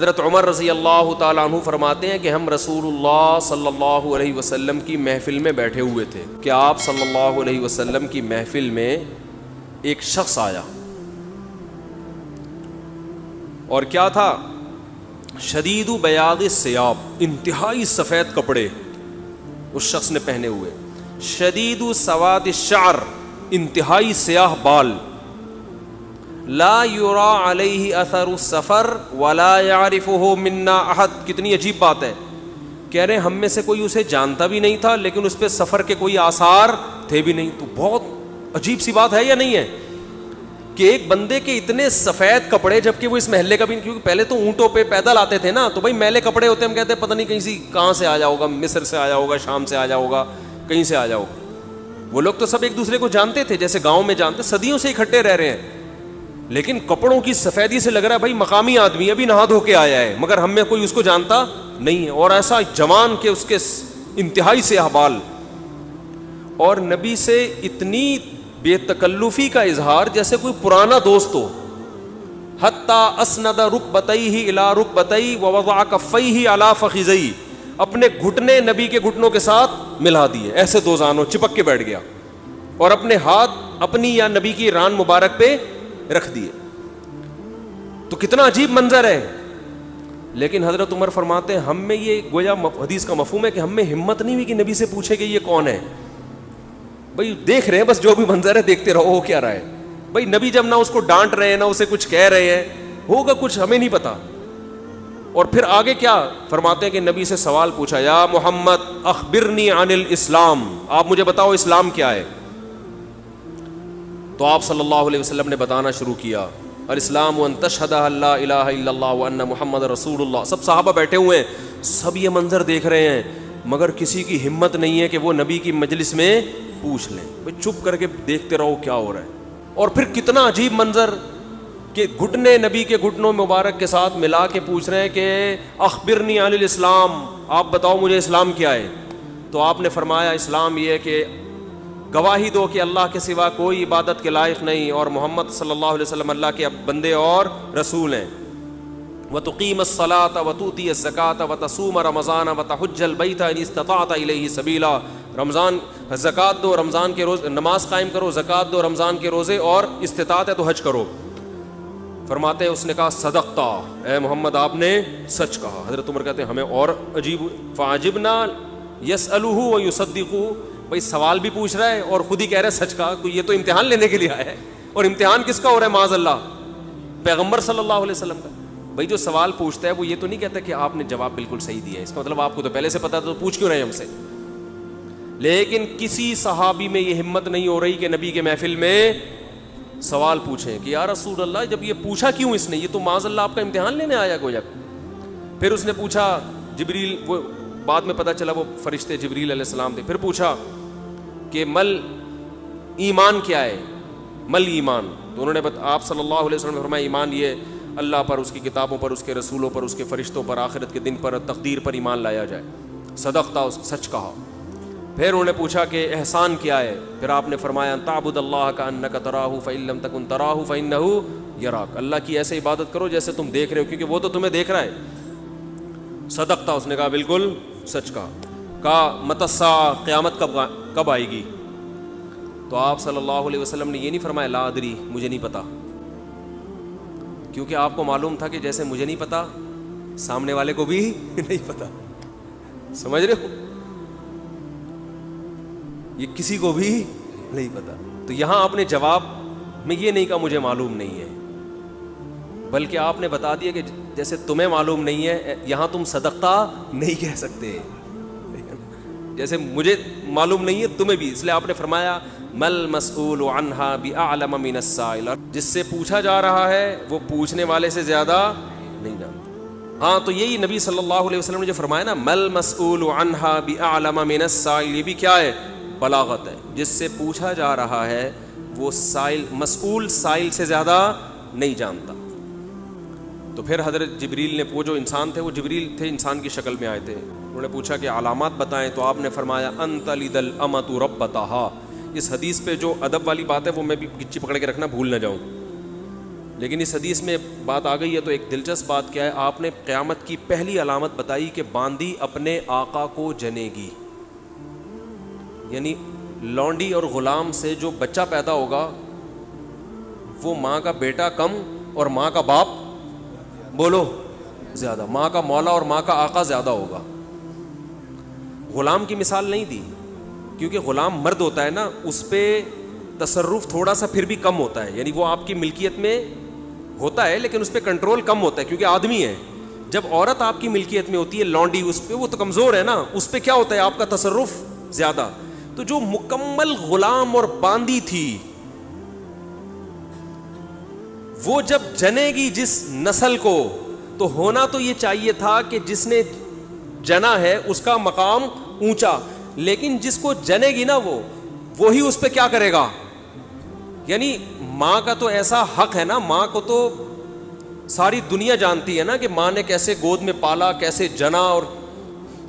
حضرت عمر رضی اللہ تعالیٰ عنہ فرماتے ہیں کہ ہم رسول اللہ صلی اللہ علیہ وسلم کی محفل میں بیٹھے ہوئے تھے کہ آپ صلی اللہ علیہ وسلم کی محفل میں ایک شخص آیا اور کیا تھا؟ شدید بیاض الثیاب، انتہائی سفید کپڑے اس شخص نے پہنے ہوئے، شدید سواد الشعر، انتہائی سیاہ بال، لا یرا علیہ اثر السفر ولا یعرفہ منا احد۔ کتنی عجیب بات ہے، کہہ رہے ہم میں سے کوئی اسے جانتا بھی نہیں تھا لیکن اس پہ سفر کے کوئی آثار تھے بھی نہیں۔ تو بہت عجیب سی بات ہے یا نہیں ہے کہ ایک بندے کے اتنے سفید کپڑے جبکہ وہ اس محلے کا بھی نہیں، کیونکہ پہلے تو اونٹوں پہ پیدل آتے تھے نا، تو بھائی میلے کپڑے ہوتے ہیں، ہم کہتے ہیں پتہ نہیں کہیں سے کہاں سے آیا ہوگا، مصر سے آیا ہوگا، شام سے آیا ہوگا، کہیں سے آیا ہوگا۔ وہ لوگ تو سب ایک دوسرے کو جانتے تھے، جیسے گاؤں میں جانتے، صدیوں سے اکٹھے رہ رہے ہیں، لیکن کپڑوں کی سفیدی سے لگ رہا ہے بھائی مقامی آدمی ابھی نہا دھو کے آیا ہے، مگر ہم میں کوئی اس کو جانتا نہیں ہے، اور ایسا جوان کہ اس کے انتہائی سیاہ بال، اور نبی سے اتنی بے تکلفی کا اظہار جیسے کوئی پرانا دوست ہو۔ حتی اسند رکبتیہ الی رکبتیہ ووضع کفیہ علی فخذیہ، اپنے گھٹنے نبی کے گھٹنوں کے ساتھ ملا دیے، ایسے دو زانوں چپک کے بیٹھ گیا، اور اپنے ہاتھ اپنی یا نبی کی ران مبارک پہ رکھ دیے۔ تو کتنا عجیب منظر ہے، لیکن حضرت عمر فرماتے ہیں ہم میں یہ گویا حدیث کا مفہوم ہے کہ ہم میں ہمت نہیں ہوئی کہ نبی سے پوچھے کہ یہ کون ہے۔ بھائی دیکھ رہے ہیں بس جو بھی منظر ہے دیکھتے رہو، ہو کیا رہا ہے بھائی، نبی جب نہ اس کو ڈانٹ رہے ہیں نہ اسے کچھ کہہ رہے ہیں، ہوگا کچھ ہمیں نہیں پتا۔ اور پھر آگے کیا فرماتے ہیں کہ نبی سے سوال پوچھا، یا محمد اخبرنی عن الاسلام، آپ مجھے بتاؤ اسلام کیا ہے۔ تو آپ صلی اللہ علیہ وسلم نے بتانا شروع کیا، الاسلام ان تشہد ان لا الہ الا اللہ وان محمد رسول اللہ۔ سب صحابہ بیٹھے ہوئے ہیں، سب یہ منظر دیکھ رہے ہیں، مگر کسی کی ہمت نہیں ہے کہ وہ نبی کی مجلس میں پوچھ لیں، بھئی چپ کر کے دیکھتے رہو کیا ہو رہا ہے۔ اور پھر کتنا عجیب منظر کہ گھٹنے نبی کے گھٹنوں مبارک کے ساتھ ملا کے پوچھ رہے ہیں کہ اخبرنی عن الاسلام، آپ بتاؤ مجھے اسلام کیا ہے۔ تو آپ نے فرمایا اسلام یہ ہے کہ گواہی دو کہ اللہ کے سوا کوئی عبادت کے لائق نہیں اور محمد صلی اللہ علیہ وسلم اللہ کے بندے اور رسول ہیں، وَتُقِيمَ الصَّلَاةَ وَتُؤْتِيَ الزَّكَاةَ وَتَصُومَ رَمَضَانَ وَتَحُجَّ الْبَيْتَ إِنِ اسْتَطَعْتَ إِلَيْهِ سَبِيلًا۔ رمضان زکوٰۃ دو، رمضان کے روز نماز قائم کرو، زکوٰۃ دو، رمضان کے روزے، اور استطاعت ہے تو حج کرو۔ فرماتے ہیں اس نے کہا صدقتا، اے محمد آپ نے سچ کہا۔ حضرت عمر کہتے ہیں ہمیں اور عجیب، فعجبنا یسألہ ویصدقہ، بھائی سوال بھی پوچھ رہا ہے اور خود ہی کہہ رہا ہے سچ کہا، یہ تو امتحان لینے کے لیے آیا ہے، اور امتحان کس کا ہو رہا ہے معاذ اللہ؟ پیغمبر صلی اللہ علیہ وسلم کا۔ بھائی جو سوال پوچھتا ہے وہ یہ تو نہیں کہتا کہ آپ نے جواب بالکل صحیح دیا ہے، اس کا مطلب آپ کو تو پہلے سے پتا تو پوچھ کیوں رہے ہیں ہم سے۔ لیکن کسی صحابی میں یہ ہمت نہیں ہو رہی کہ نبی کے محفل میں سوال پوچھیں کہ یا رسول اللہ جب یہ پوچھا کیوں اس نے، یہ تو معاذ اللہ آپ کا امتحان لینے آیا گویا۔ پھر اس نے پوچھا، جبریل، وہ بعد میں پتا چلا وہ فرشتے جبریل علیہ السلام تھے، پھر پوچھا کہ مل ایمان کیا ہے، مل ایمان، تو انہوں نے آپ صلی اللہ علیہ وسلم نے فرمایا ایمان یہ اللہ پر، اس کی کتابوں پر، اس کے رسولوں پر، اس کے فرشتوں پر، آخرت کے دن پر، تقدیر پر ایمان لایا جائے۔ صدقتا، سچ کہا۔ پھر انہوں نے پوچھا کہ احسان کیا ہے، پھر آپ نے فرمایا ان تعبد اللہ کانک تراہ فان لم تکن تراہ فانہ یراک، اللہ کی ایسے عبادت کرو جیسے تم دیکھ رہے ہو کیونکہ وہ تو تمہیں دیکھ رہا ہے۔ صدقتا، اس نے کہا بالکل سچ کہا متی الساعہ، قیامت کب آئے گی؟ تو آپ صلی اللہ علیہ وسلم نے یہ نہیں فرمایا لا ادری، مجھے نہیں پتا، کیونکہ آپ کو معلوم تھا کہ جیسے مجھے نہیں پتا سامنے والے کو بھی نہیں پتا، سمجھ رہے ہو، یہ کسی کو بھی نہیں پتا۔ تو یہاں آپ نے جواب میں یہ نہیں کہا مجھے معلوم نہیں ہے، بلکہ آپ نے بتا دیا کہ جیسے تمہیں معلوم نہیں ہے، یہاں تم صدقتا نہیں کہہ سکتے، جیسے مجھے معلوم نہیں ہے تمہیں بھی، اس لیے آپ نے فرمایا مل مسئول عنہا باعلم من السائل، جس سے پوچھا جا رہا ہے وہ پوچھنے والے سے زیادہ نہیں جانتا۔ ہاں تو یہی نبی صلی اللہ علیہ وسلم نے جو فرمایا نا مل مسئول عنہا باعلم من السائل، یہ بھی کیا ہے؟ بلاغت ہے، جس سے پوچھا جا رہا ہے وہ سائل، مسئول سائل سے زیادہ نہیں جانتا۔ تو پھر حضرت جبریل نے، وہ جو انسان تھے وہ جبریل تھے، انسان کی شکل میں آئے تھے، انہوں نے پوچھا کہ علامات بتائیں، تو آپ نے فرمایا ان تلد الامۃ ربتہا۔ اس حدیث پہ جو ادب والی بات ہے وہ میں بھی گچی پکڑ کے رکھنا بھول نہ جاؤں، لیکن اس حدیث میں بات آ گئی ہے تو ایک دلچسپ بات کیا ہے, آپ نے قیامت کی پہلی علامت بتائی کہ باندی اپنے آقا کو جنے گی. یعنی لونڈی اور غلام سے جو بچہ پیدا ہوگا وہ ماں کا بیٹا کم اور ماں کا باپ بولو زیادہ, ماں کا مولا اور ماں کا آقا زیادہ ہوگا. غلام کی مثال نہیں دی کیونکہ غلام مرد ہوتا ہے نا, اس پہ تصرف تھوڑا سا پھر بھی کم ہوتا ہے, یعنی وہ آپ کی ملکیت میں ہوتا ہے لیکن اس پہ کنٹرول کم ہوتا ہے کیونکہ آدمی ہے. جب عورت آپ کی ملکیت میں ہوتی ہے لونڈی, اس پہ وہ تو کمزور ہے نا, اس پہ کیا ہوتا ہے آپ کا تصرف زیادہ. تو جو مکمل غلام اور باندی تھی وہ جب جنے گی جس نسل کو, تو ہونا تو یہ چاہیے تھا کہ جس نے جنا ہے اس کا مقام اونچا, لیکن جس کو جنے گی نا وہی اس پہ کیا کرے گا. یعنی ماں کا تو ایسا حق ہے نا, ماں کو تو ساری دنیا جانتی ہے نا کہ ماں نے کیسے گود میں پالا, کیسے جنا, اور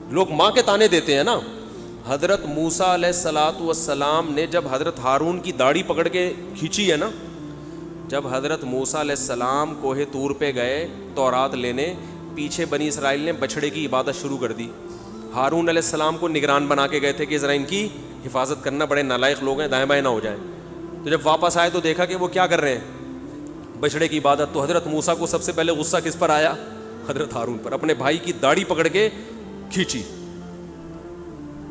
لوگ ماں کے تانے دیتے ہیں نا. حضرت موسیٰ علیہ الصلاۃ والسلام نے جب حضرت ہارون کی داڑھی پکڑ کے کھینچی ہے نا, جب حضرت موسیٰ علیہ السلام کوہ طور پہ گئے تورات لینے, پیچھے بنی اسرائیل نے بچھڑے کی عبادت شروع کر دی. ہارون علیہ السلام کو نگران بنا کے گئے تھے کہ ذرا ان کی حفاظت کرنا, بڑے نالائق لوگ ہیں, دائیں بائیں نہ ہو جائیں. تو جب واپس آئے تو دیکھا کہ وہ کیا کر رہے ہیں, بچھڑے کی عبادت. تو حضرت موسیٰ کو سب سے پہلے غصہ کس پر آیا, حضرت ہارون پر. اپنے بھائی کی داڑھی پکڑ کے کھینچی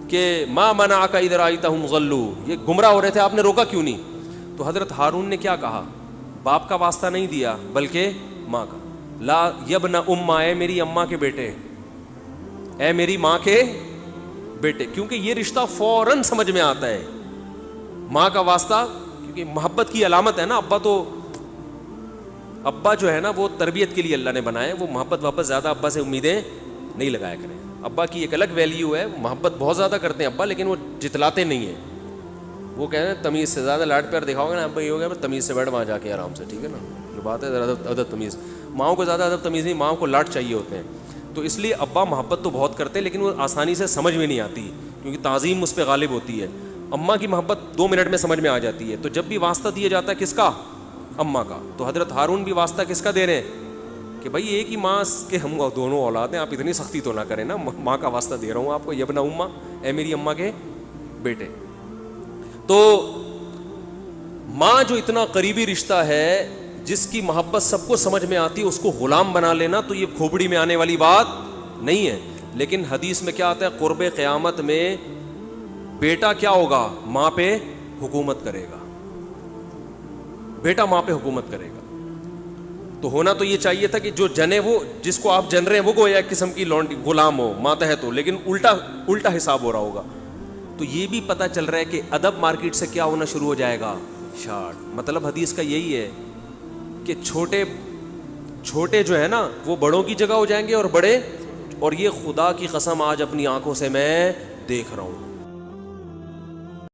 کہ ما منعک اذ رأیتہم ضلوا, یہ گمراہ ہو رہے تھے, آپ نے روکا کیوں نہیں. تو حضرت ہارون نے کیا کہا, باپ کا واسطہ نہیں دیا بلکہ ماں کا. لا یبن ام, اے میری اماں کے بیٹے, اے میری ماں کے بیٹے, کیونکہ یہ رشتہ فوراً سمجھ میں آتا ہے. ماں کا واسطہ کیونکہ محبت کی علامت ہے نا. ابا جو ہے نا وہ تربیت کے لیے اللہ نے بنایا, وہ محبت واپس زیادہ ابا سے امیدیں نہیں لگایا کریں. ابا کی ایک الگ ویلیو ہے, محبت بہت زیادہ کرتے ہیں ابا, لیکن وہ جتلاتے نہیں ہیں. وہ کہہ رہے ہیں تمیز سے زیادہ لاڈ پیار دکھاؤ گے نا ابا, یہ ہو گیا تمیز سے بیٹھ وہاں جا کے آرام سے, ٹھیک ہے نا, جو بات ہے ادب تمیز. ماؤں کو زیادہ ادب تمیز نہیں, ماؤں کو لاڈ چاہیے ہوتے ہیں. تو اس لیے ابا محبت تو بہت کرتے ہیں لیکن وہ آسانی سے سمجھ میں نہیں آتی کیونکہ تعظیم اس پہ غالب ہوتی ہے. اماں کی محبت 2 منٹ میں سمجھ میں آ جاتی ہے. تو جب بھی واسطہ دیا جاتا ہے کس کا, اماں کا. تو حضرت ہارون بھی واسطہ کس کا دے رہے ہیں کہ بھائی ایک ہی ماں کے ہم دونوں اولاد ہیں, آپ اتنی سختی تو نہ کریں نا, ماں کا واسطہ دے رہا ہوں آپ کو, یبن اماں, اے میری اماں کے بیٹے. تو ماں جو اتنا قریبی رشتہ ہے, جس کی محبت سب کو سمجھ میں آتی ہے, اس کو غلام بنا لینا تو یہ کھوپڑی میں آنے والی بات نہیں ہے. لیکن حدیث میں کیا آتا ہے, قرب قیامت میں بیٹا کیا ہوگا, ماں پہ حکومت کرے گا, بیٹا ماں پہ حکومت کرے گا. تو ہونا تو یہ چاہیے تھا کہ جو جنے, وہ جس کو آپ جن رہے ہیں وہ گویا ایک قسم کی لونڈی غلام ہو, ماتحت ہو, لیکن الٹا حساب ہو رہا ہوگا. تو یہ بھی پتہ چل رہا ہے کہ ادب مارکیٹ سے کیا ہونا شروع ہو جائے گا, شارٹ. مطلب حدیث کا یہی ہے کہ چھوٹے جو ہے نا وہ بڑوں کی جگہ ہو جائیں گے, اور بڑے, اور یہ خدا کی قسم آج اپنی آنکھوں سے میں دیکھ رہا ہوں,